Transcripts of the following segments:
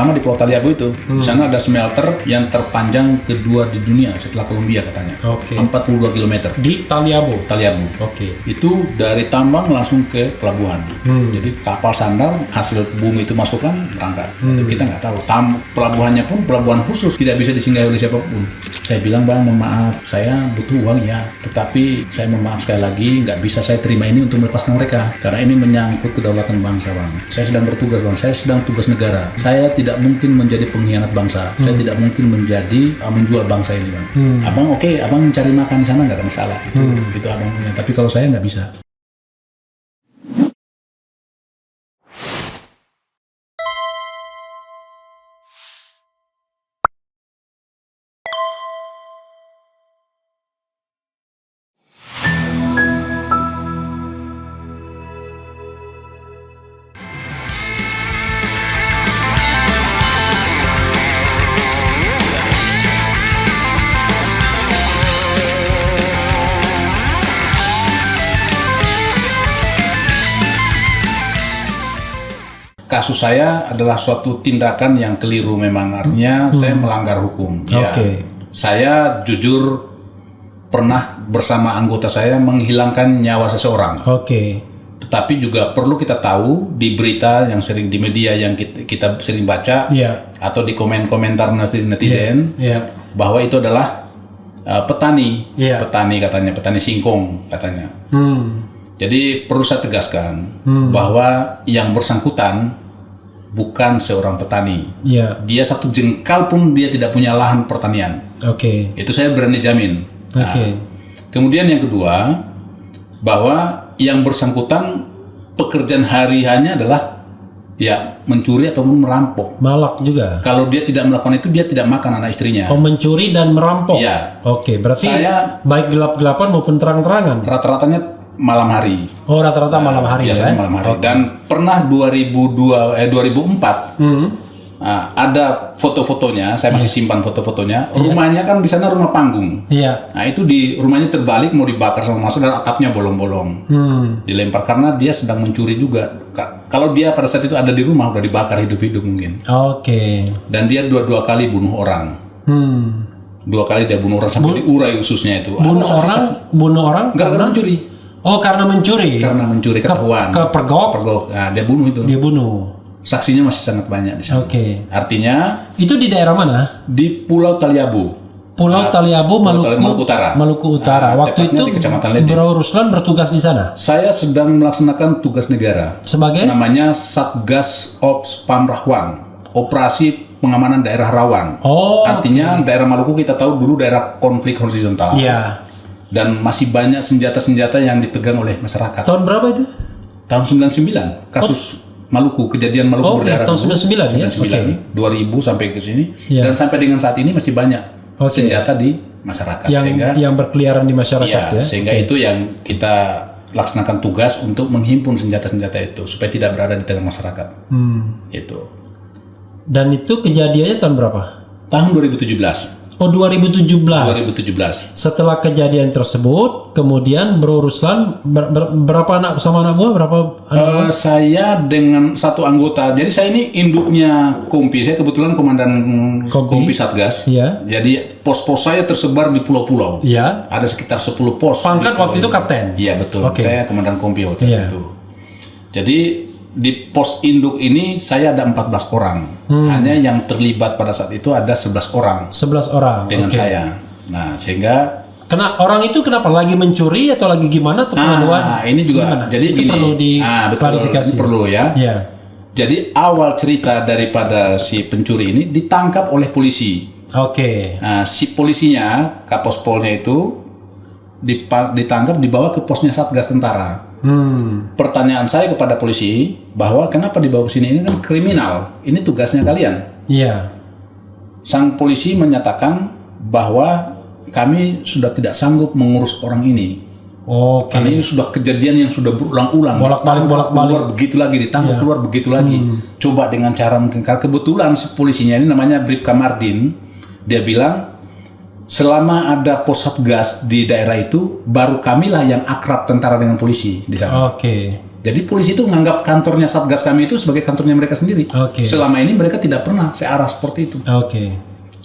terutama di Pulau Taliabu itu. Di sana ada smelter yang terpanjang kedua di dunia setelah Colombia katanya. 42 km. Di Taliabu. Itu dari tambang langsung ke pelabuhan. Jadi kapal sandal hasil bumi itu masukkan berangkat. Itu kita nggak tahu. Pelabuhannya pun pelabuhan khusus, tidak bisa disinggahi oleh siapapun. Saya bilang, bang, mohon maaf, saya butuh uang ya, tetapi saya mohon maaf sekali lagi, nggak bisa saya terima ini untuk melepaskan mereka, karena ini menyangkut kedaulatan bangsa, bang. Saya sedang bertugas, bang. Saya sedang tugas negara. Saya tidak mungkin menjadi pengkhianat bangsa. Saya tidak mungkin menjadi menjual bangsa ini, bang. Abang oke, abang cari makan di sana nggak ada masalah. Itu abang punya. Tapi kalau saya nggak bisa. Kasus saya adalah suatu tindakan yang keliru memang, artinya saya melanggar hukum. Ya. Saya jujur pernah bersama anggota saya menghilangkan nyawa seseorang. Tetapi juga perlu kita tahu di berita yang sering di media yang kita sering baca atau di komentar netizen bahwa itu adalah petani, katanya, petani singkong katanya. Jadi perlu saya tegaskan bahwa yang bersangkutan bukan seorang petani. Dia satu jengkal pun dia tidak punya lahan pertanian. Itu saya berani jamin. Kemudian yang kedua, bahwa yang bersangkutan pekerjaan hariannya adalah mencuri atau merampok. Malak juga. Kalau dia tidak melakukan itu, dia tidak makan anak istrinya. Mencuri dan merampok. Berarti saya baik gelap-gelapan maupun terang-terangan. Rata-ratanya malam hari. Rata-rata malam hari. Biasanya malam hari. Dan pernah 2004 ada foto-fotonya, saya masih simpan foto-fotonya. Rumahnya kan di sana rumah panggung. Nah, itu di rumahnya terbalik mau dibakar sama massa dan atapnya bolong-bolong. Dilempar karena dia sedang mencuri juga. Kalau dia pada saat itu ada di rumah udah dibakar hidup-hidup mungkin. Dan dia dua kali bunuh orang. 2 kali dia bunuh orang sampai diurai ususnya itu. Bunuh orang karena mencuri. Karena mencuri. Ketahuan. Pergok. Nah, dia bunuh itu. Saksinya masih sangat banyak di sana. Artinya itu di daerah mana? Di Pulau Taliabu. Taliabu, Maluku Utara. Waktu itu Bro Ruslan bertugas di sana. Saya sedang melaksanakan tugas negara. Sebagai? Namanya Satgas Ops Pamrahwan. Operasi Pengamanan Daerah Rawan. Artinya daerah Maluku kita tahu dulu daerah konflik horizontal. Dan masih banyak senjata-senjata yang dipegang oleh masyarakat. Tahun berapa itu? Tahun 99. Kasus Maluku, kejadian Maluku berdarah. Tahun 99 ya? 2000 sampai ke sini. Dan sampai dengan saat ini masih banyak senjata di masyarakat. Yang berkeliaran di masyarakat ya? Sehingga itu yang kita laksanakan tugas untuk menghimpun senjata-senjata itu. Supaya tidak berada di tengah masyarakat. Itu. Dan itu kejadiannya tahun berapa? Tahun 2017. 2017. Setelah kejadian tersebut, kemudian Bro Ruslan berapa anak sama anak buah? Saya dengan satu anggota. Jadi saya ini induknya Kompi. Saya kebetulan komandan Kompi Satgas. Jadi pos-pos saya tersebar di pulau-pulau. Ada sekitar 10 pos. Pangkat waktu itu kapten. Iya betul. Saya komandan Kompi waktu itu. Jadi di pos induk ini saya ada 14 orang. Hanya yang terlibat pada saat itu ada 11 orang. 11 orang dengan saya. Nah, sehingga orang itu kenapa lagi mencuri atau lagi gimana atau pengaduan? Ini juga gimana? Jadi itu gini, perlu diklarifikasi. Perlu ya. Jadi awal cerita daripada si pencuri ini ditangkap oleh polisi. Nah, si polisinya, Kapospolnya itu ditangkap dibawa ke posnya Satgas Tentara. Pertanyaan saya kepada polisi bahwa kenapa dibawa ke sini, ini kan kriminal, ini tugasnya kalian. Sang polisi menyatakan bahwa kami sudah tidak sanggup mengurus orang ini. Karena ini sudah kejadian yang sudah berulang-ulang. Bolak-balik begitu lagi, ditangkap keluar begitu lagi. Coba dengan cara mungkin, kebetulan si polisinya ini namanya Bribka Mardin, dia bilang selama ada pos Satgas di daerah itu, baru kamilah yang akrab tentara dengan polisi di sana. Jadi polisi itu menganggap kantornya Satgas kami itu sebagai kantornya mereka sendiri. Selama ini mereka tidak pernah saya arah seperti itu.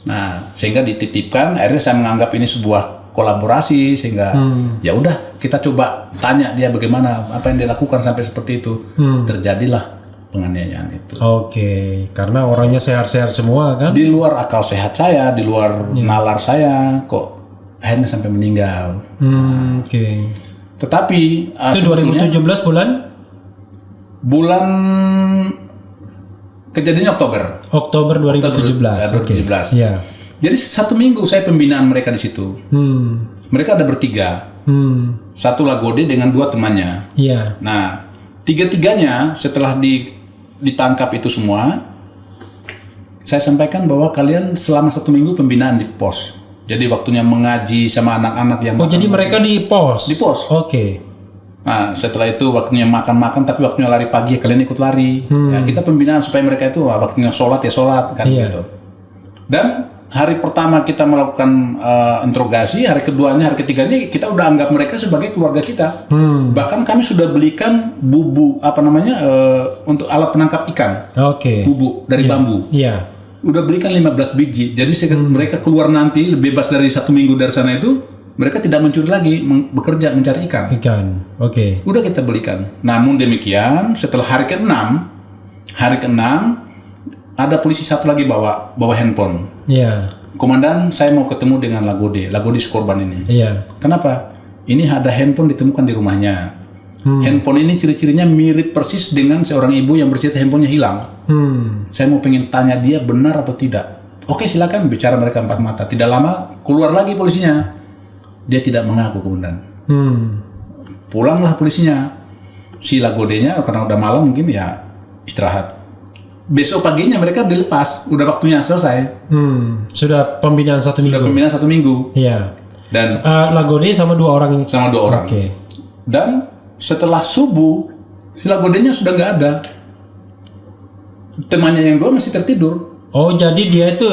Nah, sehingga dititipkan, akhirnya saya menganggap ini sebuah kolaborasi, sehingga ya udah kita coba tanya dia bagaimana, apa yang dia lakukan sampai seperti itu. Terjadilah penganiayaan itu. Karena orangnya sehat-sehat semua kan? Di luar akal sehat saya, di luar nalar saya, kok akhirnya sampai meninggal. Tetapi itu 2017 bulan kejadiannya Oktober 2017. Ya. Jadi 1 minggu saya pembinaan mereka di situ. Mereka ada bertiga. Satu Lagode dengan 2 temannya. Nah, 3-tiganya setelah ditangkap itu semua, saya sampaikan bahwa kalian selama 1 minggu pembinaan di pos. Jadi waktunya mengaji sama anak-anak yang jadi mereka di pos? Di pos. Nah, setelah itu waktunya makan-makan, tapi waktunya lari pagi, kalian ikut lari. Ya, kita pembinaan supaya mereka itu waktunya sholat ya sholat, kan gitu. Dan hari pertama kita melakukan interogasi, hari keduanya, hari ketiganya kita udah anggap mereka sebagai keluarga kita. Bahkan kami sudah belikan bubu untuk alat penangkap ikan. Bubu dari bambu. Udah belikan 15 biji. Jadi mereka keluar nanti bebas dari 1 minggu dari sana itu, mereka tidak mencuri lagi, bekerja mencari ikan. Udah kita belikan. Namun demikian, setelah hari ke-6 ada polisi satu lagi bawa handphone. Komandan, saya mau ketemu dengan Lagode si korban ini. Kenapa? Ini ada handphone ditemukan di rumahnya. Handphone ini ciri-cirinya mirip persis dengan seorang ibu yang bercerita handphonenya hilang. Saya mau pengen tanya dia benar atau tidak. Oke, silakan bicara mereka 4 mata. Tidak lama keluar lagi polisinya. Dia tidak mengaku, komandan. Pulanglah polisinya. Si Lagodenya karena udah malam mungkin ya istirahat. Besok paginya mereka dilepas. Udah waktunya selesai. Sudah pembinaan 1 minggu. Sudah pembinaan 1 minggu. Dan Lagode sama 2 orang. Sama 2 orang. Dan setelah subuh, si Lagodenya sudah nggak ada. Temannya yang 2 masih tertidur. Jadi dia itu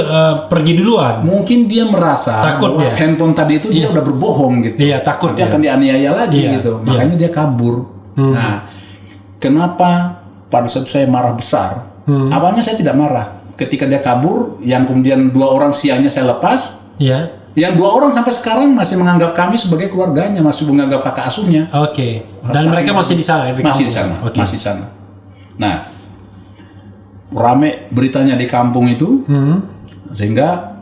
pergi duluan. Mungkin dia merasa takut dia. Handphone tadi itu dia udah berbohong gitu. Takut dia akan dianiaya lagi gitu. Makanya dia kabur. Nah, kenapa pada saat saya marah besar? Awalnya saya tidak marah. Ketika dia kabur, yang kemudian 2 orang siangnya saya lepas. Yang 2 orang sampai sekarang masih menganggap kami sebagai keluarganya, masih menganggap kakak asuhnya. Dan mereka masih di sana? Masih di sana. Nah, rame beritanya di kampung itu, sehingga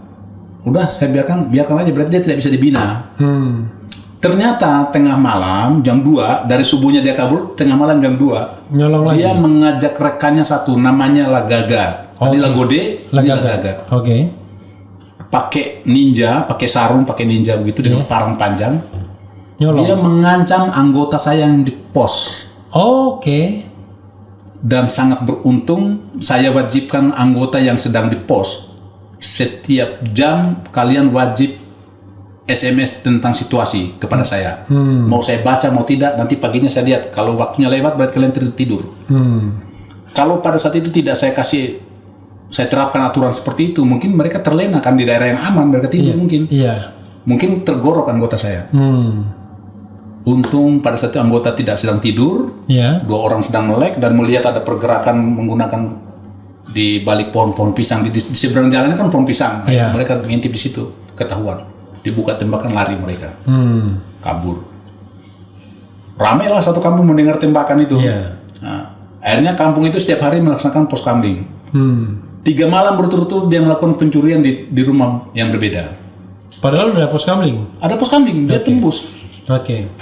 udah saya biarkan aja, berarti dia tidak bisa dibina. Ternyata tengah malam jam 2, dari subuhnya dia kabur, tengah malam jam 2 dia mengajak rekannya satu, namanya Lagaga. Tadi Lagode, ini Lagaga. Pakai sarung, pakai ninja begitu dengan parang panjang. Dia mengancam anggota saya yang di pos. Dan sangat beruntung saya wajibkan anggota yang sedang di pos, setiap jam kalian wajib SMS tentang situasi kepada saya. Mau saya baca mau tidak, nanti paginya saya lihat. Kalau waktunya lewat berarti kalian tidur. Kalau pada saat itu tidak saya terapkan aturan seperti itu, mungkin mereka terlena kan di daerah yang aman, mereka tidur mungkin tergorok anggota saya. Untung pada saat itu anggota tidak sedang tidur, 2 orang sedang melek dan melihat ada pergerakan menggunakan di balik pohon-pohon pisang di seberang jalan kan pohon pisang. Mereka ngintip di situ, ketahuan, dibuka tembakan, lari mereka, kabur. Ramai lah satu kampung mendengar tembakan itu. Nah, akhirnya kampung itu setiap hari melaksanakan pos kamling. 3 malam berturut-turut dia melakukan pencurian di rumah yang berbeda. Padahal ada pos kamling? Ada pos kamling, dia tembus.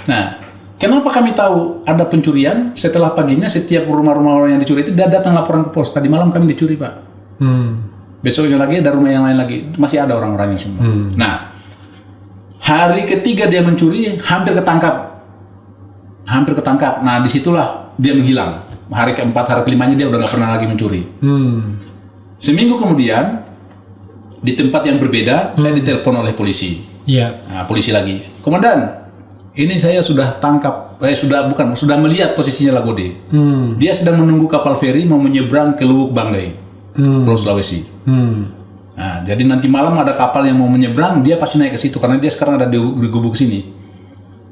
Nah, kenapa kami tahu ada pencurian? Setelah paginya setiap rumah-rumah orang yang dicuri itu dia datang laporan ke pos. Tadi malam kami dicuri, Pak. Besoknya lagi ada rumah yang lain lagi. Masih ada orang-orangnya semua. Nah, hari ketiga dia mencuri, hampir ketangkap. Nah, disitulah dia menghilang. Hari keempat, hari kelimanya dia udah nggak pernah lagi mencuri. Seminggu kemudian di tempat yang berbeda saya ditelepon oleh polisi. Nah, polisi lagi, komandan, ini saya sudah tangkap, sudah melihat posisinya Lagode. Dia sedang menunggu kapal feri mau menyeberang ke Luwuk Banggai, Pulau Sulawesi. Nah, jadi nanti malam ada kapal yang mau menyeberang, dia pasti naik ke situ karena dia sekarang ada di gubuk sini.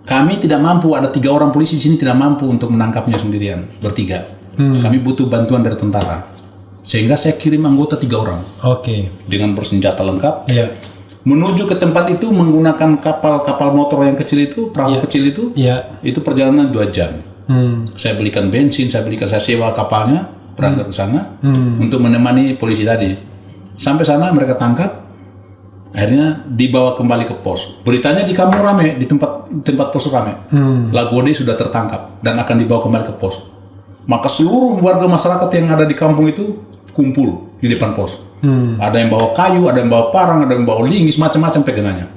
kami tidak mampu, ada 3 orang polisi di sini tidak mampu untuk menangkapnya sendirian, bertiga. Kami butuh bantuan dari tentara. Sehingga saya kirim anggota 3 orang. Dengan bersenjata lengkap. Menuju ke tempat itu menggunakan kapal motor yang kecil itu, perahu kecil itu. Itu perjalanan 2 jam. Saya belikan bensin, saya sewa kapalnya, berangkat ke sana untuk menemani polisi tadi. Sampai sana mereka tangkap. Akhirnya dibawa kembali ke pos. Beritanya di kampung rame, di tempat pos rame. Lagode sudah tertangkap dan akan dibawa kembali ke pos. Maka seluruh warga masyarakat yang ada di kampung itu kumpul di depan pos. Ada yang bawa kayu, ada yang bawa parang, ada yang bawa linggis, macam-macam pegangannya.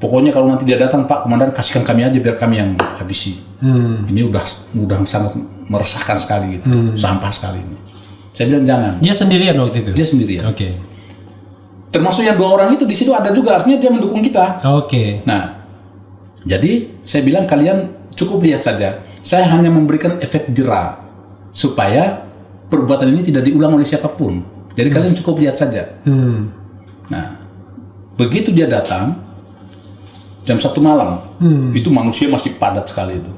Pokoknya kalau nanti dia datang, Pak Komandan, kasihkan kami aja biar kami yang habisi. Ini udah sangat meresahkan sekali gitu, sampah sekali ini. Saya bilang jangan. Dia sendirian waktu itu. Dia sendirian. Termasuk yang 2 orang itu di situ ada juga, artinya dia mendukung kita. Nah, jadi saya bilang kalian cukup lihat saja. Saya hanya memberikan efek jera supaya perbuatan ini tidak diulang oleh siapapun. Jadi kalian cukup lihat saja. Nah, begitu dia datang jam 1 malam, itu manusia masih padat sekali itu.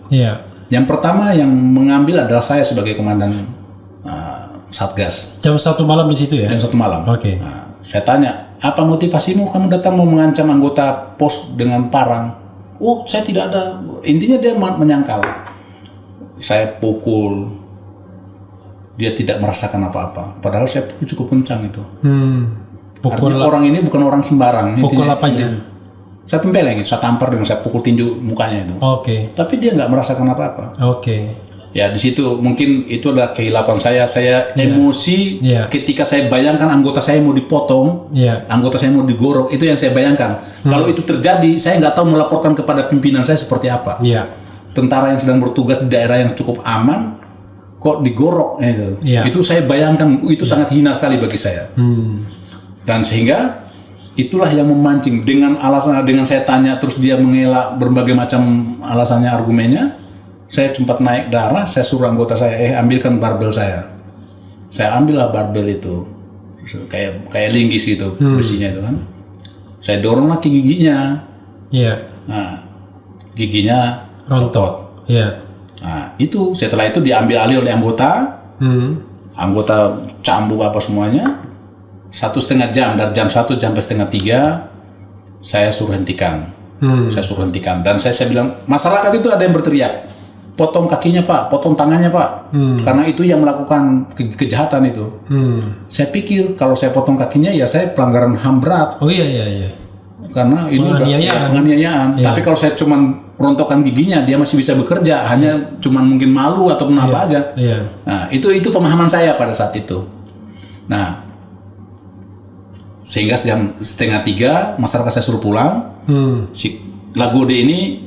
Yang pertama yang mengambil adalah saya sebagai komandan Satgas. Jam 1 malam di situ ya? Jam 1 malam. Nah, saya tanya, apa motivasimu kamu datang mau mengancam anggota pos dengan parang? Oh, saya tidak ada. Intinya dia menyangkal. Saya pukul. Dia tidak merasakan apa-apa. Padahal saya pukul cukup kencang itu. Artinya orang ini bukan orang sembarang. Pukul apanya? Saya tempeleng, saya tampar dengan saya pukul tinju mukanya itu. Tapi dia nggak merasakan apa-apa. Ya di situ mungkin itu adalah kehilapan saya. Saya emosi ketika saya bayangkan anggota saya mau dipotong, anggota saya mau digorok. Itu yang saya bayangkan. Kalau itu terjadi, saya nggak tahu melaporkan kepada pimpinan saya seperti apa. Tentara yang sedang bertugas di daerah yang cukup aman, kok digorok itu. Itu saya bayangkan, itu sangat hina sekali bagi saya. Dan sehingga itulah yang memancing dengan saya tanya terus dia mengelak berbagai macam alasannya, argumennya. Saya sempat naik darah, saya suruh anggota saya, ambilkan barbel saya. Saya ambillah barbel itu, kayak linggis gitu, besinya itu kan. Saya dorong lagi giginya. Nah, giginya copot. Nah, itu setelah itu diambil alih oleh anggota. Anggota cambuk apa semuanya. 1,5 jam, dari jam 1 sampai 2:30 saya suruh hentikan. Dan saya bilang, masyarakat itu ada yang berteriak, potong kakinya Pak, potong tangannya Pak, karena itu yang melakukan kejahatan itu. Saya pikir kalau saya potong kakinya ya saya pelanggaran HAM berat. Karena ini penganiayaan. Tapi kalau saya cuman rontokkan giginya, dia masih bisa bekerja, hanya cuman mungkin malu ataupun apa aja. Nah itu pemahaman saya pada saat itu. Nah sehingga jam 2:30 masyarakat saya suruh pulang. Si Lagode ini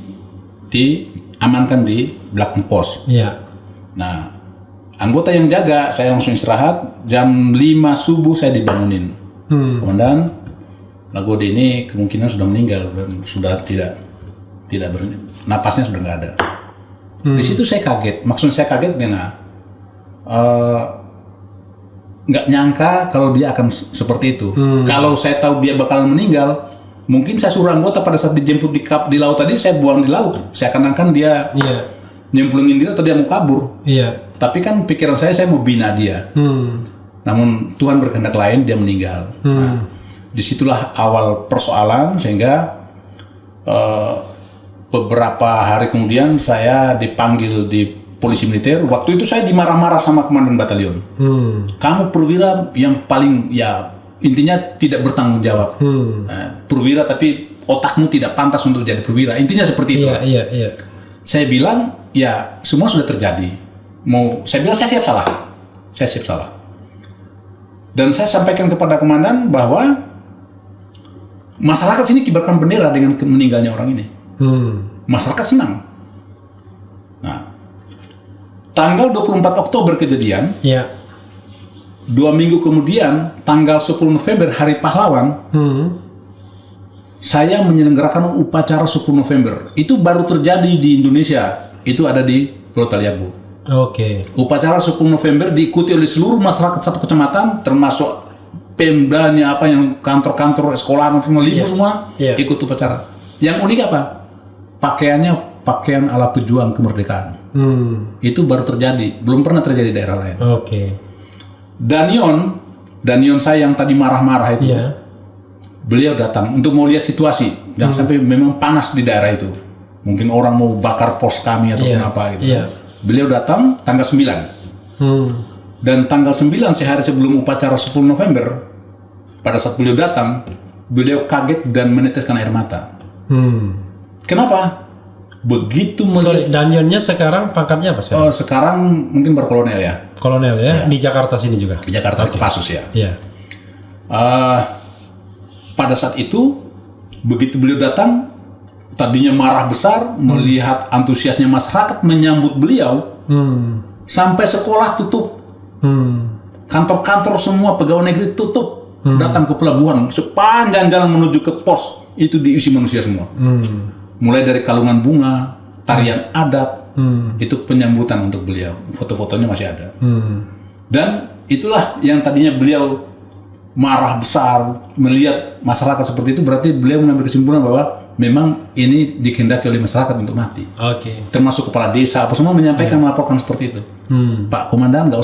diamankan di belakang pos. Nah, anggota yang jaga saya langsung istirahat. Jam 5 subuh saya dibangunin. Komandan, Lagode ini kemungkinan sudah meninggal dan sudah tidak napasnya sudah nggak ada. Di situ saya kaget. Maksud saya kaget karena nggak nyangka kalau dia akan seperti itu. Kalau saya tahu dia bakalan meninggal, mungkin saya suruh anggota pada saat dijemput di laut tadi, saya buang di laut. Saya akan dia nyemplungin diri atau dia mau kabur. Tapi kan pikiran saya mau bina dia. Namun Tuhan berkehendak lain, dia meninggal. Nah, disitulah awal persoalan sehingga beberapa hari kemudian saya dipanggil di polisi militer. Waktu itu saya dimarah-marah sama komandan batalion. Kamu perwira yang paling intinya tidak bertanggung jawab. Perwira tapi otakmu tidak pantas untuk jadi perwira. Intinya seperti itu. Saya bilang ya semua sudah terjadi. Saya bilang saya siap salah. Dan saya sampaikan kepada komandan bahwa masyarakat sini kibarkan bendera dengan meninggalnya orang ini. Masyarakat senang. Nah, tanggal 24 Oktober kejadian, 2 minggu kemudian, tanggal 10 November, Hari Pahlawan, saya menyelenggarakan upacara 10 November. Itu baru terjadi di Indonesia. Itu ada di Pulau Taliabu. Upacara 10 November diikuti oleh seluruh masyarakat satu kecamatan, termasuk pemdanya, yang kantor-kantor sekolah, semua libur semua, ikut upacara. Yang unik apa? pakaiannya pakaian ala pejuang kemerdekaan. Itu baru terjadi, belum pernah terjadi di daerah lain. Danion saya yang tadi marah-marah itu, beliau datang untuk mau lihat situasi, jangan sampai memang panas di daerah itu. Mungkin orang mau bakar pos kami atau apa gitu. Beliau datang tanggal 9. Dan tanggal 9 sehari sebelum upacara 10 November, pada saat beliau datang, beliau kaget dan meneteskan air mata. Kenapa? Begitu melihat. Danionnya sekarang pangkatnya apa sih? Oh, sekarang mungkin berkolonel ya. Kolonel ya? Di Jakarta sini juga? Di Jakarta, Kopassus ya. Pada saat itu, begitu beliau datang, tadinya marah besar, melihat antusiasnya masyarakat menyambut beliau, sampai sekolah tutup, kantor-kantor semua pegawai negeri tutup, datang ke pelabuhan, sepanjang jalan menuju ke pos, itu diisi manusia semua. Mulai dari kalungan bunga, tarian adat, itu penyambutan untuk beliau. Foto-fotonya masih ada. Dan itulah yang tadinya beliau marah besar melihat masyarakat seperti itu, berarti beliau mengambil kesimpulan bahwa memang ini dikehendaki oleh masyarakat untuk mati. Termasuk kepala desa, apa semua menyampaikan, melaporkan seperti itu. Pak Komandan nggak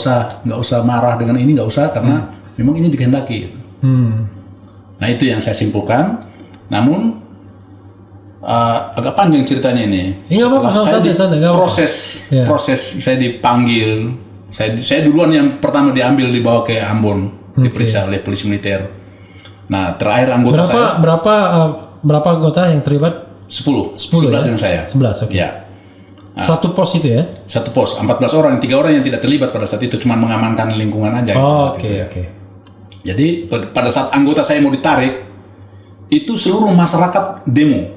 usah marah dengan ini, nggak usah, karena memang ini dikehendaki. Nah itu yang saya simpulkan. Namun agak panjang ceritanya ini. Proses saya dipanggil, saya duluan yang pertama diambil, dibawa ke Ambon, diperiksa oleh polisi militer. Nah terakhir anggota saya berapa anggota yang terlibat? 11 ya? dengan saya. 11, oke. Ya. Nah, satu pos itu ya? Satu pos, 14 orang, 3 orang yang tidak terlibat pada saat itu, cuma mengamankan lingkungan aja. Oke. Jadi pada saat anggota saya mau ditarik, itu seluruh masyarakat demo.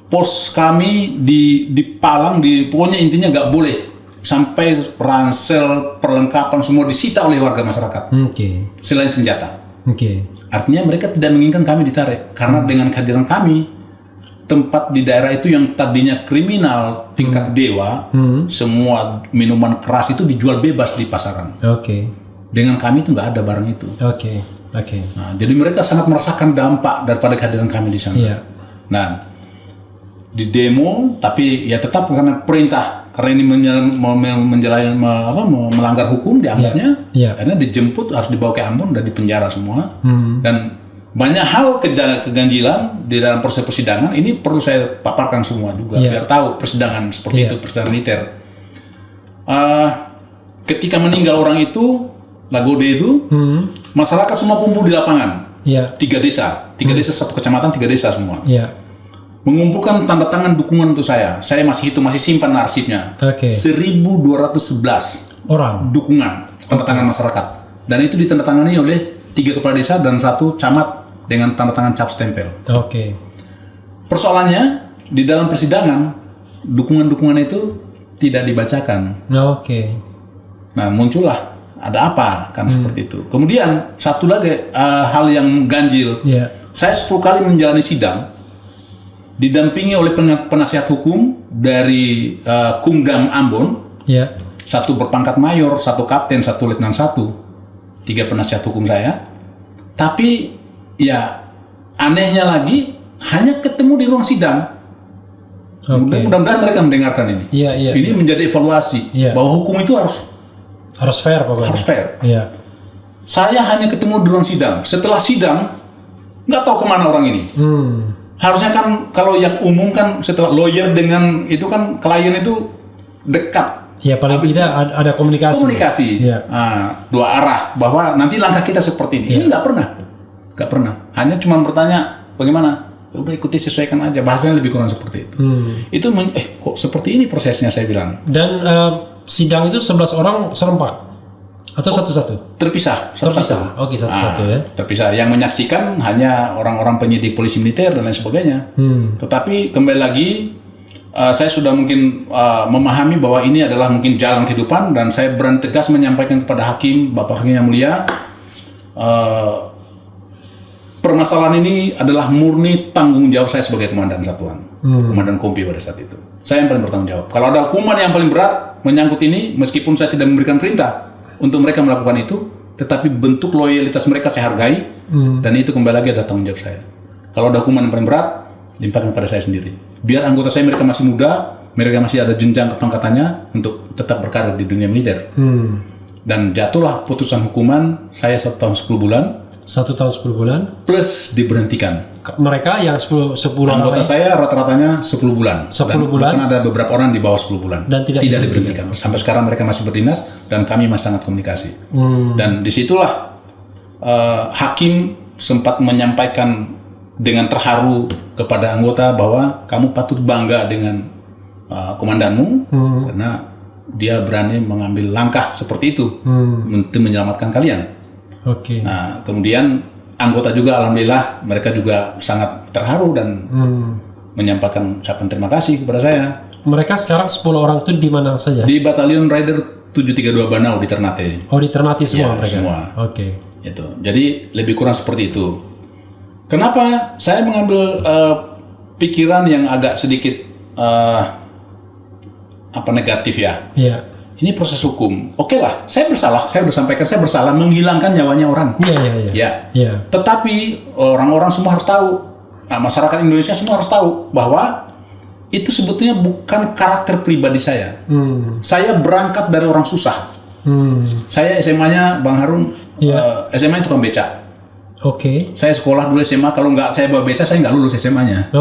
Pos kami dipalang, pokoknya intinya nggak boleh, sampai ransel, perlengkapan semua disita oleh warga masyarakat. Selain senjata. Artinya mereka tidak menginginkan kami ditarik, karena dengan kehadiran kami, tempat di daerah itu yang tadinya kriminal tingkat dewa, semua minuman keras itu dijual bebas di pasaran. Dengan kami itu nggak ada barang itu. Nah, jadi mereka sangat merasakan dampak daripada kehadiran kami di sana. Nah, di demo, tapi ya tetap karena perintah, karena ini melanggar hukum dianggapnya, karena dijemput, harus dibawa ke Ambon dan dipenjara semua. Dan banyak hal keganjilan di dalam proses persidangan ini perlu saya paparkan semua juga, biar tahu persidangan seperti itu, persidangan militer. Ketika meninggal orang itu, Lagode itu, masyarakat semua kumpul di lapangan. 3 desa, 3 desa, 1 kecamatan, 3 desa semua. Mengumpulkan tanda tangan dukungan untuk saya. Saya masih simpan arsipnya. 1.211 orang dukungan tanda tangan masyarakat. Dan itu ditandatangani oleh 3 kepala desa dan 1 camat dengan tanda tangan cap stempel. Persoalannya di dalam persidangan dukungan-dukungan itu tidak dibacakan. Nah, muncullah ada apa kan seperti itu. Kemudian satu lagi hal yang ganjil. Saya 10 kali menjalani sidang didampingi oleh penasihat hukum dari Kumdam Ambon. 1 berpangkat mayor, 1 kapten, 1 letnan 1. 3 penasihat hukum saya. Tapi ya anehnya lagi hanya ketemu di ruang sidang. Mudah-mudahan mereka mendengarkan ini. Ini menjadi evaluasi bahwa hukum itu harus fair pokoknya. Harus fair. Saya hanya ketemu di ruang sidang. Setelah sidang nggak tahu kemana orang ini. Harusnya kan kalau yang umum kan setelah lawyer dengan itu kan klien itu dekat. Paling tidak ada komunikasi. Nah, 2 arah bahwa nanti langkah kita seperti ini. Ini nggak pernah. Hanya cuma bertanya bagaimana. Udah ikuti, sesuaikan aja. Bahasanya lebih kurang seperti itu. Itu kok seperti ini prosesnya, saya bilang. Dan sidang itu 11 orang serempak atau satu-satu? Terpisah. Satu-satu. Satu-satu ya. Terpisah. Yang menyaksikan hanya orang-orang penyidik polisi militer dan lain sebagainya. Tetapi kembali lagi, saya sudah mungkin memahami bahwa ini adalah mungkin jalan kehidupan, dan saya berani tegas menyampaikan kepada hakim, Bapak Hakim yang mulia, permasalahan ini adalah murni tanggung jawab saya sebagai komandan satuan, komandan kompi pada saat itu. Saya yang paling bertanggung jawab. Kalau ada hukuman yang paling berat menyangkut ini, meskipun saya tidak memberikan perintah untuk mereka melakukan itu, tetapi bentuk loyalitas mereka saya hargai, dan itu kembali lagi adalah tanggung jawab saya. Kalau ada hukuman yang paling berat, limpahkan pada saya sendiri. biar anggota saya mereka masih muda, mereka masih ada jenjang kepangkatannya untuk tetap berkarir di dunia militer. Dan jatuhlah putusan hukuman saya 1 tahun 10 bulan. 1 tahun 10 bulan Plus diberhentikan. Mereka yang 10 anggota saya rata-ratanya 10 bulan. 10 bulan. Bahkan ada beberapa orang di bawah 10 bulan. Dan tidak diberhentikan. Sampai sekarang mereka masih berdinas dan kami masih sangat komunikasi. Dan disitulah hakim sempat menyampaikan dengan terharu kepada anggota bahwa kamu patut bangga dengan komandanmu karena dia berani mengambil langkah seperti itu untuk menyelamatkan kalian. Nah, kemudian anggota juga alhamdulillah mereka juga sangat terharu dan menyampaikan ucapan terima kasih kepada saya. Mereka sekarang 10 orang itu di mana saja? Di Batalion Rider 732 Banau di Ternate. Oh, di Ternate semua mereka. Semua. Itu. Jadi lebih kurang seperti itu. Kenapa saya mengambil pikiran yang agak sedikit negatif ya? Iya. Ini proses hukum. Oke lah, saya bersalah. Saya sudah sampaikan saya bersalah menghilangkan nyawanya orang. Iya. Tetapi orang-orang semua harus tahu. Nah, masyarakat Indonesia semua harus tahu bahwa itu sebetulnya bukan karakter pribadi saya. Saya berangkat dari orang susah. Saya SMA-nya Bang Harun, SMA itu tukang beca. Saya sekolah dulu SMA, kalau nggak saya bawa beca, saya nggak lulus SMA-nya.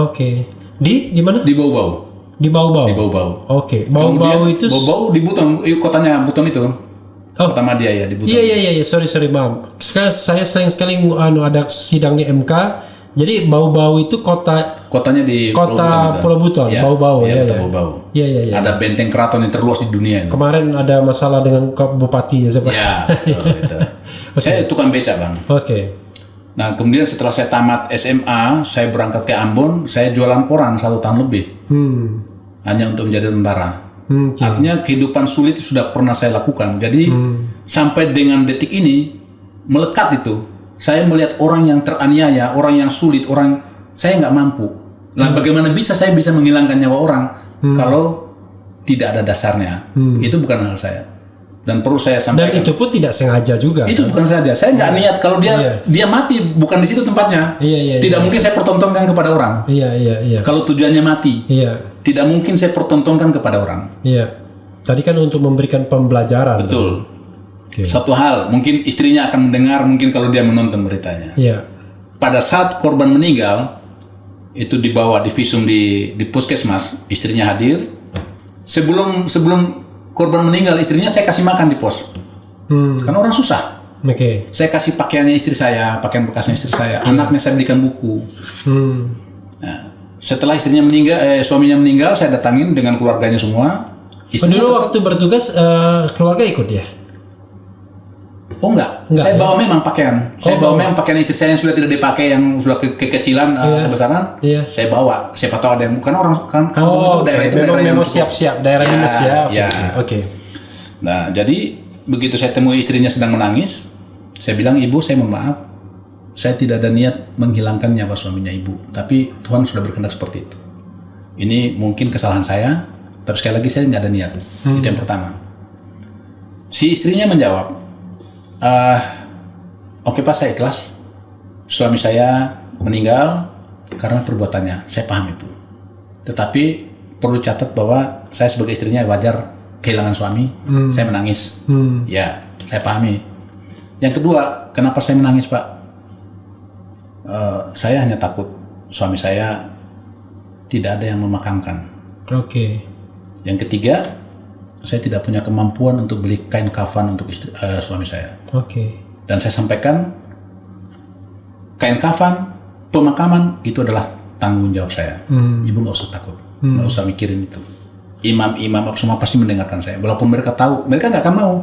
Di mana? Di Bau-Bau. Di Bau-Bau. Bau-Bau itu. Bau-Bau di Buton, kotanya Buton itu. Kota Madia ya di Buton. Iya. Sorry maaf. Sekarang saya sering sekali ada sidang di MK. Jadi Bau-Bau itu kotanya di Pulau Buton. Bau-Bau. Bau-Bau. Iya. Ada benteng keraton yang terluas di dunia. Kemarin ada masalah dengan bupatinya seperti. Gitu. Saya tukang beca, Bang. Nah, kemudian setelah saya tamat SMA, saya berangkat ke Ambon, saya jualan koran 1 tahun lebih. Hanya untuk menjadi tentara. Artinya kehidupan sulit sudah pernah saya lakukan. Jadi sampai dengan detik ini, melekat itu. Saya melihat orang yang teraniaya, orang yang sulit, saya nggak mampu. Nah, bagaimana saya bisa menghilangkan nyawa orang kalau tidak ada dasarnya? Itu bukan hal saya. Dan perlu saya sampaikan. Dan itu pun tidak sengaja juga. Itu bukan sengaja. Saya nggak niat kalau dia mati bukan di situ tempatnya. Tidak mungkin saya pertontonkan kepada orang. Kalau tujuannya mati. Tidak mungkin saya pertontonkan kepada orang. Tadi kan untuk memberikan pembelajaran. Betul. Satu hal, mungkin istrinya akan mendengar, mungkin kalau dia menonton beritanya. Pada saat korban meninggal, itu dibawa di visum di puskesmas, istrinya hadir. Sebelum korban meninggal, istrinya saya kasih makan di pos. Karena orang susah. Saya kasih pakaiannya istri saya, pakaian bekasnya istri saya, anaknya saya belikan buku. Nah, setelah suaminya meninggal, saya datangin dengan keluarganya semua. Dulu waktu bertugas keluarga ikut ya? Oh enggak. Saya bawa memang pakaian. Saya bawa memang pakaian istri saya yang sudah tidak dipakai, yang sudah kekecilan, kebesaran. Saya bawa. Siapa tahu ada yang bukan orang kampung itu daerah memang siap-siap daerah dinas ya. Nah, jadi begitu saya temui istrinya sedang menangis, saya bilang, "Ibu, saya mohon maaf. Saya tidak ada niat menghilangkan nyawa suaminya Ibu, tapi Tuhan sudah berkehendak seperti itu. Ini mungkin kesalahan saya, tapi sekali lagi saya nggak ada niat." Itu yang pertama. Si istrinya menjawab, "Oke Pak, saya ikhlas. Suami saya meninggal karena perbuatannya. Saya paham itu. Tetapi perlu catat bahwa saya sebagai istrinya wajar kehilangan suami. Saya menangis. Ya, saya pahami. Yang kedua, kenapa saya menangis Pak? Saya hanya takut suami saya tidak ada yang memakamkan. Yang ketiga, saya tidak punya kemampuan untuk beli kain kafan untuk suami saya. Dan saya sampaikan, kain kafan, pemakaman itu adalah tanggung jawab saya. Ibu nggak usah takut, nggak usah mikirin itu. Imam-imam semua pasti mendengarkan saya. Walaupun mereka tahu, mereka nggak akan mau.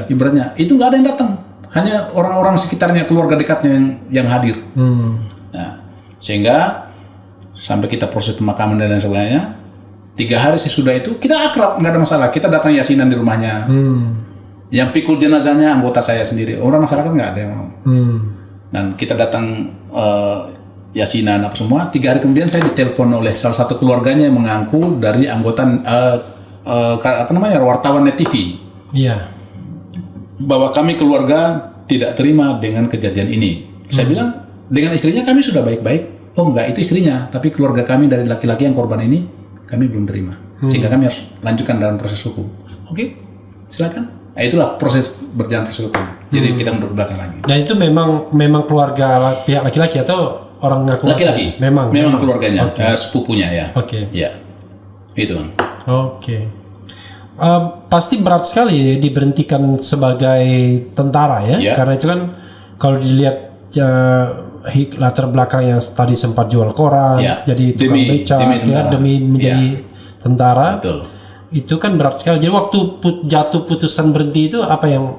Ibaratnya itu nggak ada yang datang, hanya orang-orang sekitarnya, keluarga dekatnya yang hadir. Nah, sehingga sampai kita proses pemakaman dan lain sebagainya. 3 hari sesudah itu kita akrab, nggak ada masalah. Kita datang yasinan di rumahnya. Yang pikul jenazahnya anggota saya sendiri. Orang masyarakat nggak ada yang mau. Dan kita datang yasinan apa semua. 3 hari kemudian saya ditelepon oleh salah satu keluarganya yang mengaku dari anggota wartawan Net TV. Bahwa kami keluarga tidak terima dengan kejadian ini. Saya bilang dengan istrinya kami sudah baik-baik. oh enggak, itu istrinya, tapi keluarga kami dari laki-laki yang korban ini kami belum terima, sehingga kami harus lanjutkan dalam proses hukum. Oke, silakan. Nah, itulah berjalan proses hukum. Jadi kita mundur belakang lagi. Dan itu memang keluarga pihak laki-laki atau orang ngaku? Laki-laki. Memang keluarganya, sepupunya ya. Oke. Ya, itu Bang. Oke. Pasti berat sekali ya diberhentikan sebagai tentara ya, karena itu kan kalau dilihat latar belakang yang tadi sempat jual koran, jadi tukang becak demi menjadi tentara. Betul. Itu kan berat sekali. Jadi waktu jatuh putusan berhenti itu apa yang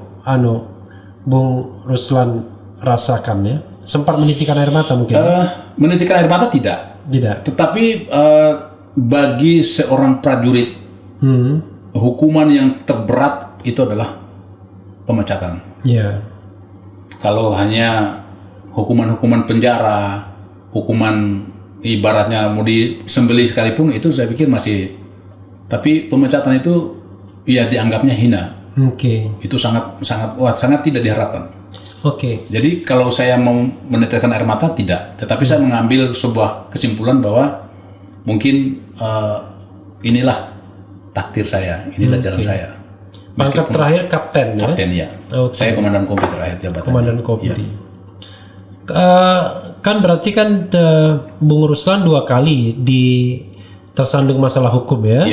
Bung Ruslan rasakan ya? Sempat menitikkan air mata mungkin? Menitikkan air mata tidak. Tetapi bagi seorang prajurit hukuman yang terberat itu adalah pemecatan. Kalau hanya hukuman penjara, hukuman ibaratnya mau disembelih sekalipun, itu saya pikir masih. Tapi pemecatan itu ya dianggapnya hina. Itu sangat tidak diharapkan. Jadi kalau saya mau menitikkan air mata tidak, tetapi saya mengambil sebuah kesimpulan bahwa mungkin inilah takdir saya, inilah jalan saya. Pangkat terakhir kapten ya? Kapten ya. Saya komandan kompi terakhir jabatan. Komandan kompi. Kan berarti kan Bung Ruslan 2 kali tersandung masalah hukum ya.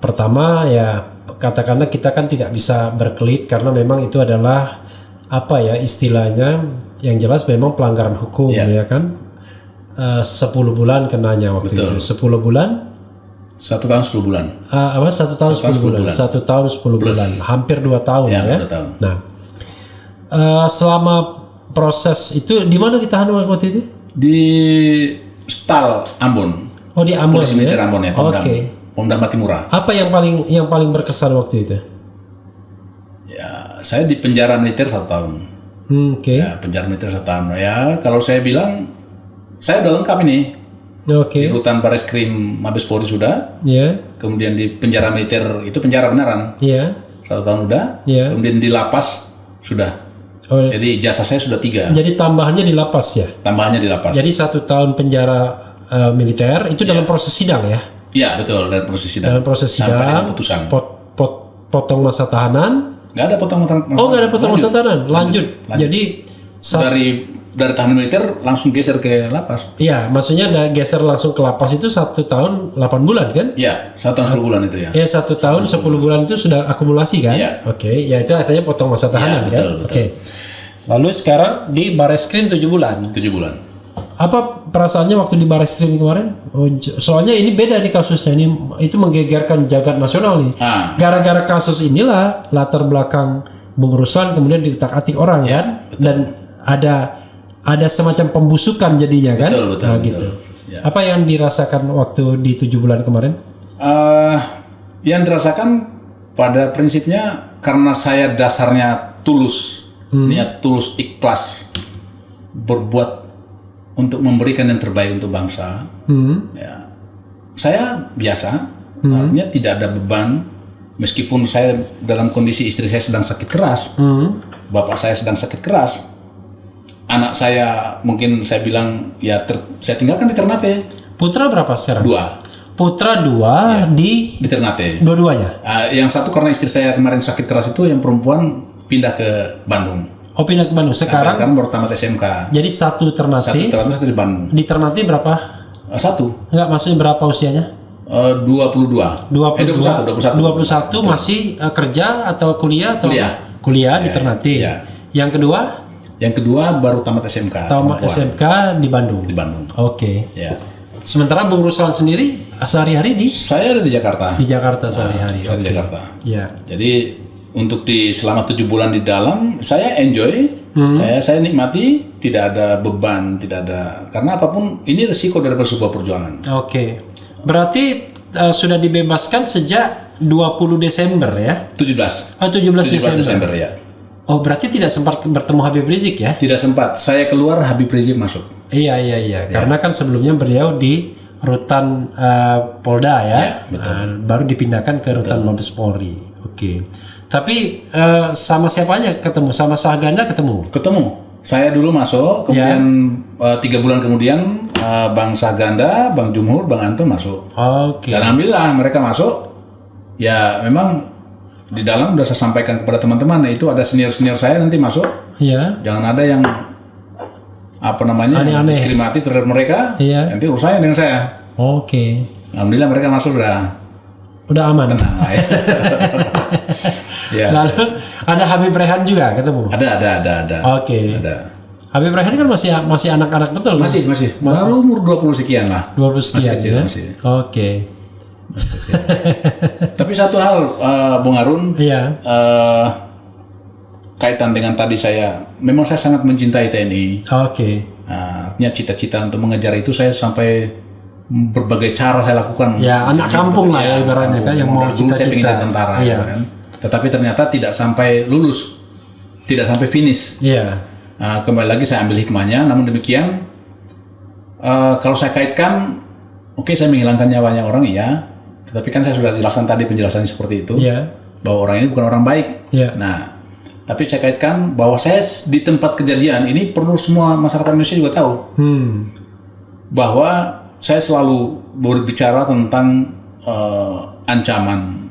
Pertama ya katakanlah kita kan tidak bisa berkelit karena memang itu adalah apa ya istilahnya, yang jelas memang pelanggaran hukum ya kan. 10 bulan kenanya waktu itu. 10 bulan? 1 tahun 10 bulan. 1 tahun 10 bulan. 1 tahun 10 bulan. Hampir 2 tahun ya. 2 tahun. Nah, selama proses itu di mana ditahan waktu itu? Di Stal Ambon. Oh, di Ambon. Polisi Militer Ambon ya. Pondam Batimura. Apa yang paling berkesan waktu itu? Ya, saya di penjara militer 1 tahun. Ya, penjara militer 1 tahun. Ya, kalau saya bilang saya udah lengkap ini. Di rutan Bareskrim Mabes Polri sudah. Kemudian di penjara militer itu penjara beneran. 1 tahun udah. Kemudian di lapas sudah. Jadi jasa saya sudah 3. Jadi tambahannya di lapas ya? Tambahannya di lapas. Jadi 1 tahun penjara militer itu dalam proses sidang ya? Iya betul, dalam proses sidang. Dalam proses sidang. Sampai dengan putusan. Potong masa tahanan? Nggak ada potong masa tahanan. Oh nggak ada potong masa tahanan. Lanjut. Jadi dari tahanan militer langsung geser ke lapas. Iya, maksudnya geser langsung ke lapas itu 1 tahun 8 bulan kan? Iya, 1 tahun 10 bulan itu ya. Iya, 1 tahun 10 bulan itu sudah akumulasi kan? Iya. Ya itu artinya potong masa tahanan kan? Betul. Lalu sekarang di Bareskrim 7 bulan. 7 bulan. Apa perasaannya waktu di Bareskrim kemarin? Soalnya ini beda nih kasusnya, itu menggegerkan jagat nasional nih. Gara-gara kasus inilah latar belakang Bung Ruslan kemudian diutak-atik orang kan? Betul. Dan ada semacam pembusukan jadinya kan? Betul. Gitu. Ya. Apa yang dirasakan waktu di 7 bulan kemarin? Yang dirasakan pada prinsipnya karena saya dasarnya tulus, niat tulus, ikhlas berbuat untuk memberikan yang terbaik untuk bangsa. Ya, saya biasa, artinya tidak ada beban. Meskipun saya dalam kondisi istri saya sedang sakit keras, bapak saya sedang sakit keras, anak saya mungkin saya bilang ya saya tinggalkan di Ternate. Putra berapa sekarang? 2. Putra 2 di Ternate. Dua-duanya? Yang satu karena istri saya kemarin sakit keras itu, yang perempuan pindah ke Bandung. Oh, pindah ke Bandung. Sekarang baru tamat SMK. Jadi 1 Ternate. 1 Ternate di Bandung. Di Ternate berapa? 1. Enggak, maksudnya berapa usianya? 22. 21 masih kerja atau kuliah atau kuliah di Ternate. Ya. Yang kedua? Yang kedua baru tamat SMK. Tamat SMK di Bandung. Di Bandung. Oke. Ya. Sementara Bung Ruslan sendiri sehari-hari Saya ada di Jakarta. Di Jakarta sehari-hari. Saya di Jakarta. Ya. Jadi untuk selama 7 bulan di dalam saya enjoy, saya nikmati, tidak ada beban, tidak ada, karena apapun ini resiko dari sebuah perjuangan. Oke. Berarti sudah dibebaskan sejak 20 Desember ya? 17 Desember ya. Oh, berarti tidak sempat bertemu Habib Rizik ya? Tidak sempat. Saya keluar, Habib Rizik masuk. Iya. Karena kan sebelumnya beliau di rutan Polda ya, betul. Baru dipindahkan ke rutan Mabes Polri. Oke. Tapi sama siapa aja ketemu? Sama Sahganda ketemu? Saya dulu masuk, kemudian 3 bulan kemudian Bang Saganda, Bang Jumhur, Bang Anton masuk. Oke. Dan alhamdulillah mereka masuk. Ya memang di dalam udah saya sampaikan kepada teman-teman, itu ada senior-senior saya nanti masuk. Iya. Jangan ada yang Aneh-aneh. diskriminatif terhadap mereka. Iya. Nanti urusannya dengan saya. Oke. Alhamdulillah mereka masuk Udah aman. tenang lah ya. Ya. Lalu ada Habib Rehan juga ketemu. Ada. Oke. Ada. Habib Rehan kan masih anak-anak betul. Masih. Baru umur 20 sekian lah. 20 sekian kecil, ya. masih. Oke. Tapi satu hal, Bung Harun, Iya. kaitan dengan tadi memang saya sangat mencintai TNI. Oke. Artinya cita-cita untuk mengejar itu saya sampai berbagai cara saya lakukan. Ya, anak kampung lah ya ibaratnya kan yang mau dulu saya pengen cita-cita. jadi tentara, Iya. gitu kan. Tetapi ternyata tidak sampai lulus, tidak sampai finish. Iya. Kembali lagi saya ambil hikmahnya. Namun demikian, kalau saya kaitkan, oke, saya menghilangkan nyawanya orang, iya. Tetapi kan saya sudah jelaskan tadi penjelasannya seperti itu, Iya. bahwa orang ini bukan orang baik. Iya. Nah, tapi saya kaitkan bahwa saya di tempat kejadian ini perlu semua masyarakat Indonesia juga tahu bahwa saya selalu berbicara tentang ancaman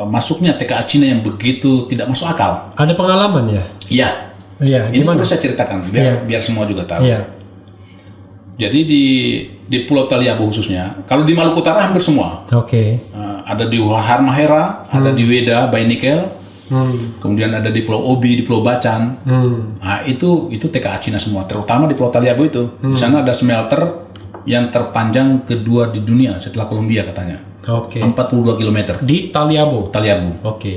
masuknya TKA Cina yang begitu tidak masuk akal. Ada pengalaman ya? Iya. Iya. Ini Gimana? perlu saya ceritakan biar semua juga tahu. Iya. Jadi di Pulau Taliabu khususnya, kalau di Maluku Utara hampir semua. Oke. Ada di Halmahera, ada di Weda, Bainikel, kemudian ada di Pulau Obi, di Pulau Bacan. Nah, itu TKA Cina semua, terutama di Pulau Taliabu itu. Di sana ada smelter yang terpanjang kedua di dunia setelah Kolombia katanya. Oke. 42 km. Di Taliabu. Oke.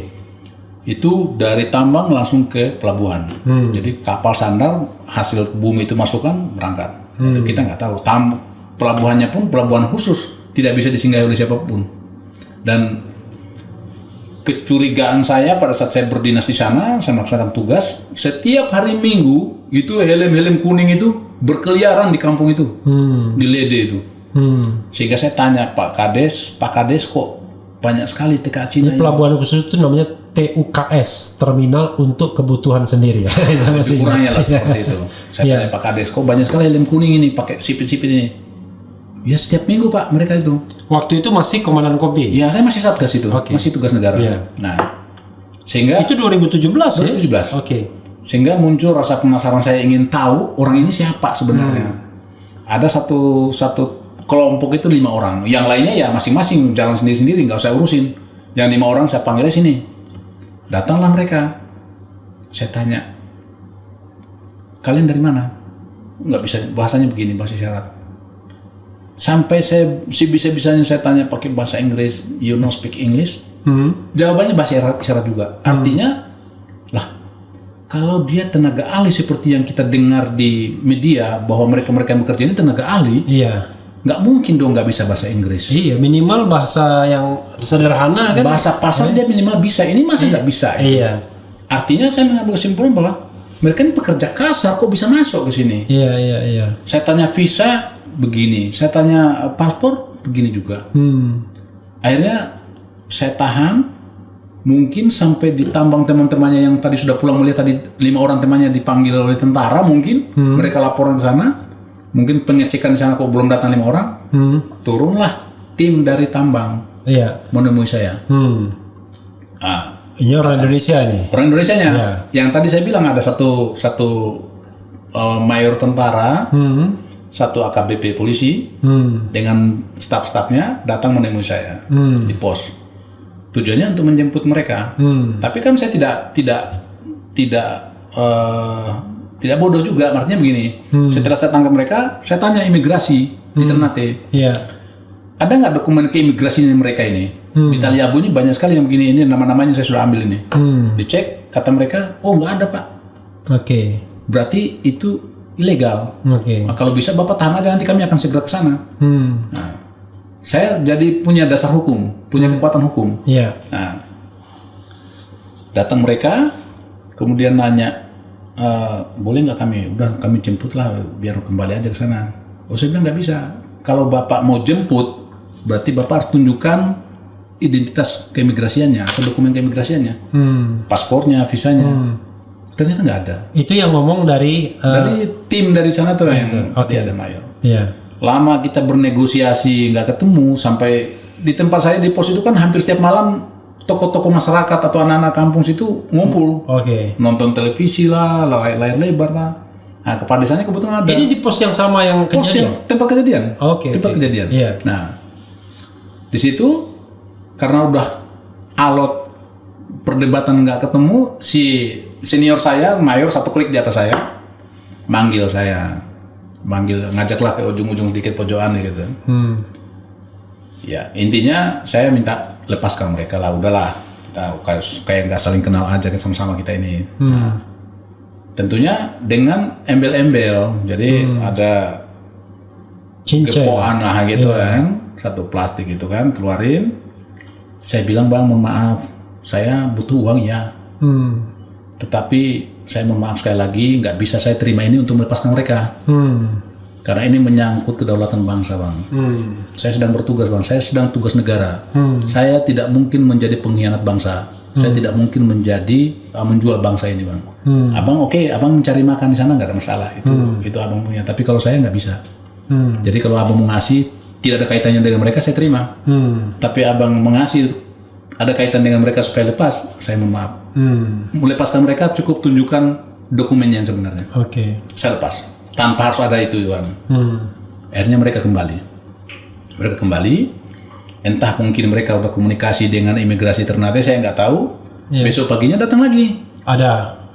Itu dari tambang langsung ke pelabuhan. Jadi kapal sandar hasil bumi itu masukkan berangkat. Itu kita nggak tahu. Pelabuhannya pun pelabuhan khusus, tidak bisa disinggahi oleh siapapun. Dan kecurigaan saya pada saat saya berdinas di sana, saya melaksanakan tugas, setiap hari Minggu itu helm-helm kuning itu berkeliaran di kampung itu, di Lede itu. Sehingga saya tanya Pak Kades kok banyak sekali TKA Cina. Ini pelabuhan khusus itu namanya TUKS, Terminal untuk Kebutuhan Sendiri ya. Kurangnya lah seperti itu. Saya tanya Pak Kades, kok banyak sekali helm kuning ini, pakai sipit-sipit ini. Ya setiap minggu Pak, mereka itu. Waktu itu masih Komandan Kopi? Ya saya masih Satgas itu, masih tugas negara. Nah, sehingga itu 2017 ya? 2017. Oke. Sehingga muncul rasa penasaran, saya ingin tahu orang ini siapa sebenarnya. Ada satu kelompok itu 5 orang, yang lainnya ya masing-masing jalan sendiri-sendiri, nggak usah urusin. Yang 5 orang saya panggilnya sini. Datanglah mereka. Saya tanya, kalian dari mana? Nggak bisa, bahasanya begini, bahasa isyarat. Sampai saya bisa-bisanya saya tanya pakai bahasa Inggris, you know speak English? Jawabannya bahasa isyarat juga. Artinya, lah, kalau dia tenaga ahli seperti yang kita dengar di media bahwa mereka yang bekerja ini tenaga ahli, nggak mungkin dong nggak bisa bahasa Inggris. Iya, minimal bahasa yang sederhana kan. Bahasa pasar dia minimal bisa. Ini masih nggak bisa. Iya. Artinya saya mengambil kesimpulan bahwa mereka ini pekerja kasar, kok bisa masuk ke sini? Iya. Saya tanya visa begini, saya tanya paspor begini juga. Akhirnya saya tahan, mungkin sampai ditambang teman-temannya yang tadi sudah pulang melihat tadi 5 orang temannya dipanggil oleh tentara, mungkin mereka laporan ke sana, mungkin pengecekan di sana kok belum datang 5 orang, turunlah tim dari tambang menemui saya. Ini orang Indonesia nih. Orang Indonesianya, yang tadi saya bilang ada satu mayor tentara. Satu AKBP polisi dengan staf-stafnya datang menemui saya di pos. Tujuannya untuk menjemput mereka. Tapi kan saya tidak bodoh juga. Artinya begini, setelah saya tangkap mereka, saya tanya imigrasi di Ternate. Ada nggak dokumen keimigrasian mereka ini? Di Taliabu ini banyak sekali yang begini. Ini nama-namanya saya sudah ambil ini. Dicek, kata mereka, oh nggak ada Pak. Berarti itu ilegal. Nah, kalau bisa Bapak tahan aja, nanti kami akan segera ke sana. Nah, saya jadi punya dasar hukum, punya kekuatan hukum. Nah, datang mereka, kemudian nanya, boleh nggak kami jemputlah, biar kembali aja ke sana. Oh, saya bilang nggak bisa. Kalau Bapak mau jemput, berarti Bapak harus tunjukkan identitas keimigrasiannya atau dokumen keimigrasiannya, paspornya, visanya. Ternyata nggak ada. Itu yang ngomong dari tim dari sana tuh yang ada mayor. Iya. Lama kita bernegosiasi nggak ketemu, sampai di tempat saya di pos itu kan hampir setiap malam tokoh-tokoh masyarakat atau anak-anak kampung situ ngumpul, nonton televisi lah, layar lebar lah. Nah, kepala desanya kebetulan ada. Ini di pos yang sama yang kejadian? Tempat kejadian. Tempat kejadian. Yeah. Nah, di situ karena udah alot perdebatan nggak ketemu, si senior saya, mayor satu klik di atas saya, ngajaklah ke ujung-ujung sedikit pojokan gitu. Ya intinya saya minta lepaskan mereka lah, udahlah kita kayak nggak saling kenal aja sama-sama kita ini. Nah, tentunya dengan embel-embel, jadi ada gepoan lah gitu kan, satu plastik itu kan keluarin. Saya bilang, bang mohon maaf, saya butuh uang ya. Tetapi saya mohon maaf sekali lagi, nggak bisa saya terima ini untuk melepaskan mereka. Karena ini menyangkut kedaulatan bangsa, bang. Saya sedang bertugas, bang. Saya sedang tugas negara. Saya tidak mungkin menjadi pengkhianat bangsa. Saya tidak mungkin menjual bangsa ini, bang. Abang abang mencari makan di sana nggak ada masalah. Itu abang punya. Tapi kalau saya nggak bisa. Jadi kalau abang mau ngasih, tidak ada kaitannya dengan mereka, saya terima. Tapi abang mengasih ada kaitan dengan mereka supaya lepas, saya mohon maaf. Melepaskan mereka cukup tunjukkan dokumennya yang sebenarnya. Saya lepas tanpa harus ada itu, Iwan. Akhirnya mereka kembali. Entah mungkin mereka udah komunikasi dengan imigrasi Ternate, saya nggak tahu. Besok paginya datang lagi.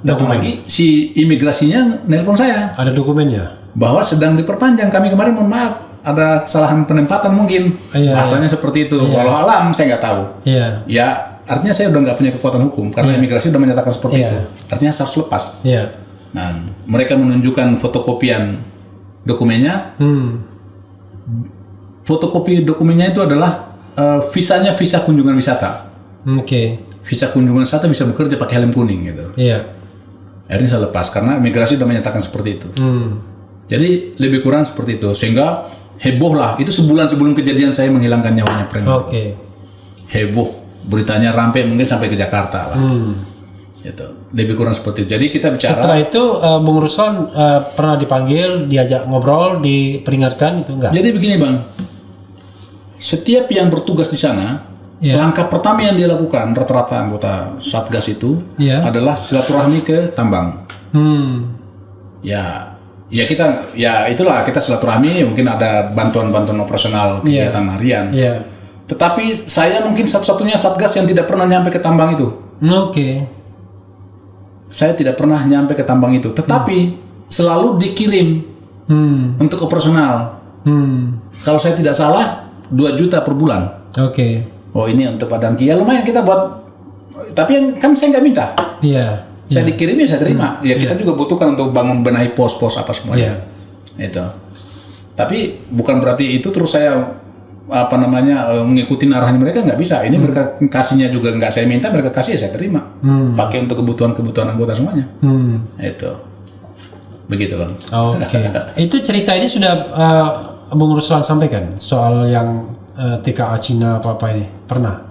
Datang lagi, si imigrasinya nelpon saya. Ada dokumennya? Bahwa sedang diperpanjang. Kami kemarin mohon maaf, ada kesalahan penempatan mungkin. Bahasanya seperti itu. Walau alam saya nggak tahu. Ya artinya saya udah nggak punya kekuatan hukum karena imigrasi udah menyatakan seperti itu. Artinya saya harus lepas. Nah, mereka menunjukkan fotokopian dokumennya. Fotokopi dokumennya itu adalah visanya visa kunjungan wisata. Visa kunjungan wisata bisa bekerja pakai helm kuning gitu. Akhirnya saya lepas karena imigrasi sudah menyatakan seperti itu. Jadi lebih kurang seperti itu, sehingga heboh lah. Itu sebulan sebelum kejadian saya menghilangkan nyawanya preman. Heboh, beritanya rampai mungkin sampai ke Jakarta lah. Gitu. Lebih kurang seperti itu. Jadi kita bicara. Setelah itu Bung Ruslan pernah dipanggil, diajak ngobrol, diperingatkan itu enggak? Jadi begini, bang. Setiap yang bertugas di sana, langkah pertama yang dia lakukan rata-rata anggota Satgas itu adalah silaturahmi ke tambang. Ya itulah kita silaturahmi, mungkin ada bantuan operasional kegiatan harian. Tetapi saya mungkin satu-satunya Satgas yang tidak pernah nyampe ke tambang itu. Saya tidak pernah nyampe ke tambang itu, tetapi selalu dikirim untuk operasional. Kalau saya tidak salah 2 juta per bulan. Oh ini untuk Padang Kia lumayan kita buat, tapi kan saya nggak minta. Saya dikirim ya saya terima. Kita juga butuhkan untuk bangun benahi pos-pos apa semuanya. Itu. Tapi bukan berarti itu terus saya mengikuti arahan mereka, nggak bisa. Ini mereka kasihnya juga nggak saya minta, mereka kasih ya saya terima. Pakai untuk kebutuhan anggota semuanya. Itu. Begitu, bang. Itu cerita ini sudah Bung Ruslan sampaikan soal yang TKA Cina apa ini pernah?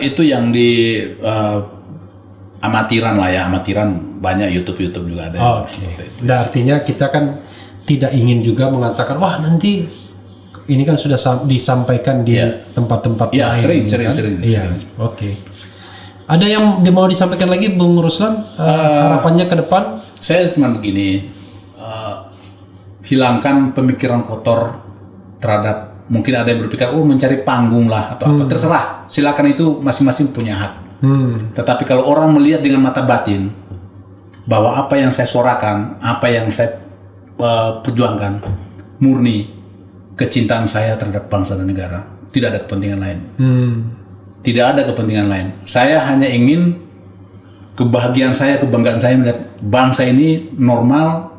Itu yang di amatiran lah ya, amatiran banyak YouTube juga ada. Nah, artinya kita kan tidak ingin juga mengatakan wah nanti ini kan sudah disampaikan di tempat-tempat lain. Sering. Ada yang mau disampaikan lagi, Bung Ruslan? Harapannya ke depan? Saya cuma begini, hilangkan pemikiran kotor terhadap, mungkin ada yang berpikir, mencari panggung lah atau apa, terserah. Silakan, itu masing-masing punya hak. Tetapi kalau orang melihat dengan mata batin bahwa apa yang saya suarakan, apa yang saya perjuangkan, murni kecintaan saya terhadap bangsa dan negara, tidak ada kepentingan lain. Tidak ada kepentingan lain. Saya hanya ingin kebahagiaan saya, kebanggaan saya melihat bangsa ini normal,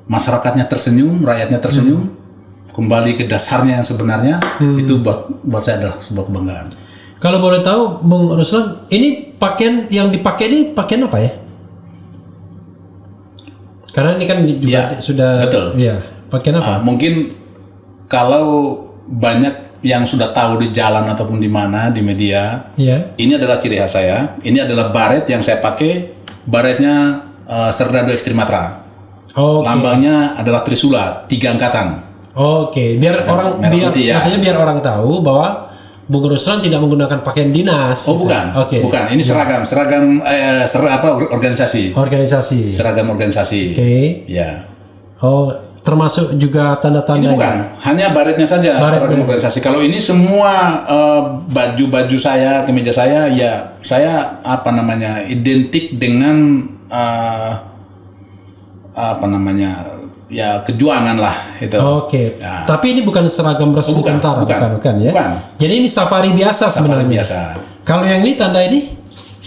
masyarakatnya tersenyum, rakyatnya tersenyum, kembali ke dasarnya yang sebenarnya. Itu buat saya adalah sebuah kebanggaan. Kalau boleh tahu, Bung Ruslan, ini pakaian yang dipakai ini pakaian apa ya? Karena ini kan juga sudah. Betul. Pakaian apa? Mungkin kalau banyak yang sudah tahu di jalan ataupun di mana di media, Ini adalah ciri khas saya. Ini adalah baret yang saya pakai. Baretnya Serdadu Ekstrimatra. Lambangnya adalah Trisula, 3 angkatan. Biar maksudnya biar orang tahu bahwa Bung Ruslan tidak menggunakan pakaian dinas. Bukan. Bukan. Ini seragam organisasi. Seragam organisasi. Ya. Termasuk juga tanda-tanda. Ini bukan, hanya baretnya saja seragam organisasi. Kalau ini semua baju-baju saya, kemeja saya, ya saya identik dengan ya kejuangan lah itu. Ya. Tapi ini bukan seragam resmi tentara, bukan ya? Bukan. Jadi ini safari biasa sebenarnya. Kalau yang ini tanda ini?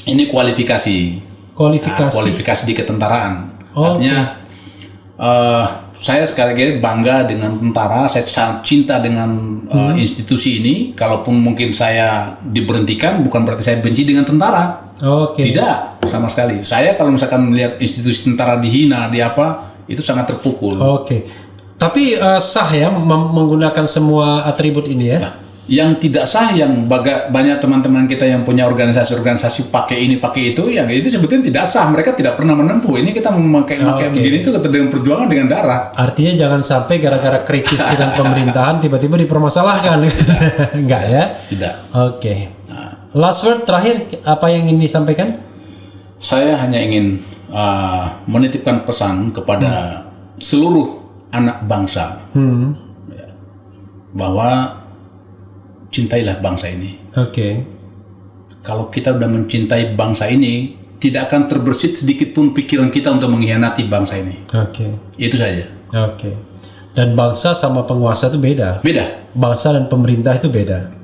Ini kualifikasi. Kualifikasi di ketentaraan. Artinya saya sekali lagi bangga dengan tentara. Saya sangat cinta dengan institusi ini. Kalaupun mungkin saya diberhentikan, bukan berarti saya benci dengan tentara. Tidak, sama sekali. Saya kalau misalkan melihat institusi tentara dihina, itu sangat terpukul. Tapi sah ya menggunakan semua atribut ini ya? Nah, yang tidak sah, yang banyak teman-teman kita yang punya organisasi pakai ini pakai itu, yang itu sebetulnya tidak sah. Mereka tidak pernah menempuh. Ini kita memakai begini itu dengan perjuangan dengan darah. Artinya jangan sampai gara-gara kritis dengan pemerintahan tiba-tiba dipermasalahkan. Enggak ya? Tidak. Last word terakhir, apa yang ingin disampaikan? Saya hanya ingin menitipkan pesan kepada seluruh anak bangsa bahwa cintailah bangsa ini. Kalau kita udah mencintai bangsa ini, tidak akan terbersit sedikit pun pikiran kita untuk mengkhianati bangsa ini. Itu saja. Dan bangsa sama penguasa itu beda. Bangsa dan pemerintah itu beda.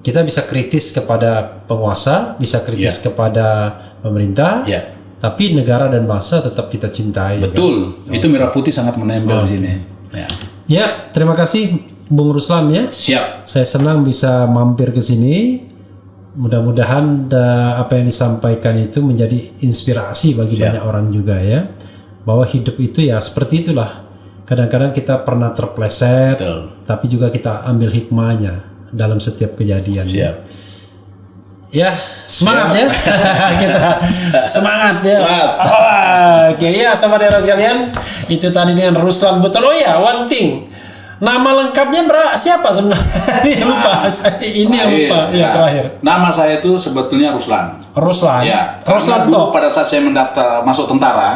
Kita bisa kritis kepada penguasa, bisa kritis kepada pemerintah, tapi negara dan bangsa tetap kita cintai. Betul. Itu merah putih sangat menempel di sini. Ya, terima kasih Bung Ruslan ya. Siap. Saya senang bisa mampir ke sini. Mudah-mudahan apa yang disampaikan itu menjadi inspirasi bagi banyak orang juga ya. Bahwa hidup itu ya seperti itulah. Kadang-kadang kita pernah terpleset, tapi juga kita ambil hikmahnya dalam setiap kejadian. Ya, semangat ya. Kita semangat ya. Ya, sama daerah sekalian, itu tadi dengan Ruslan Buton. One thing. Nama lengkapnya siapa sebenarnya? Lupa. Ini yang lupa. Terakhir. Nama saya itu sebetulnya Ruslan. Ya. Ruslan dulu pada saat saya mendaftar masuk tentara.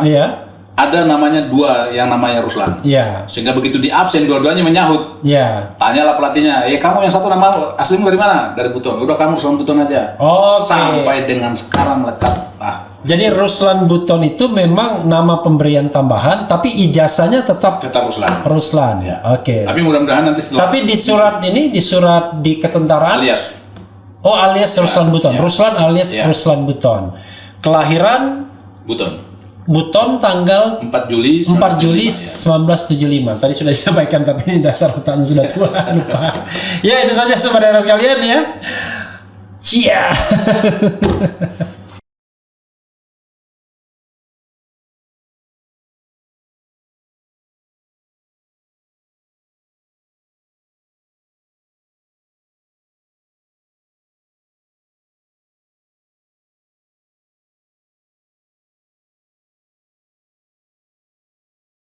Ada namanya 2 yang namanya Ruslan. Sehingga begitu di absen dua-duanya menyahut. Tanyalah pelatihnya, kamu yang satu nama aslimu dari mana? Dari Buton. Udah kamu Ruslan Buton aja. Sampai dengan sekarang melekat. Jadi Ruslan Buton itu memang nama pemberian tambahan, tapi ijazahnya tetap Ruslan. Tapi mudah-mudahan nanti setelah. Tapi di surat di ketentaraan. Alias Ruslan Buton. Ruslan alias Ruslan Buton. Kelahiran Buton tanggal 4 Juli 1975. Tadi sudah disampaikan, tapi ini dasar otaknya sudah tua, lupa. Ya, itu saja saudara sekalian ya. Cia.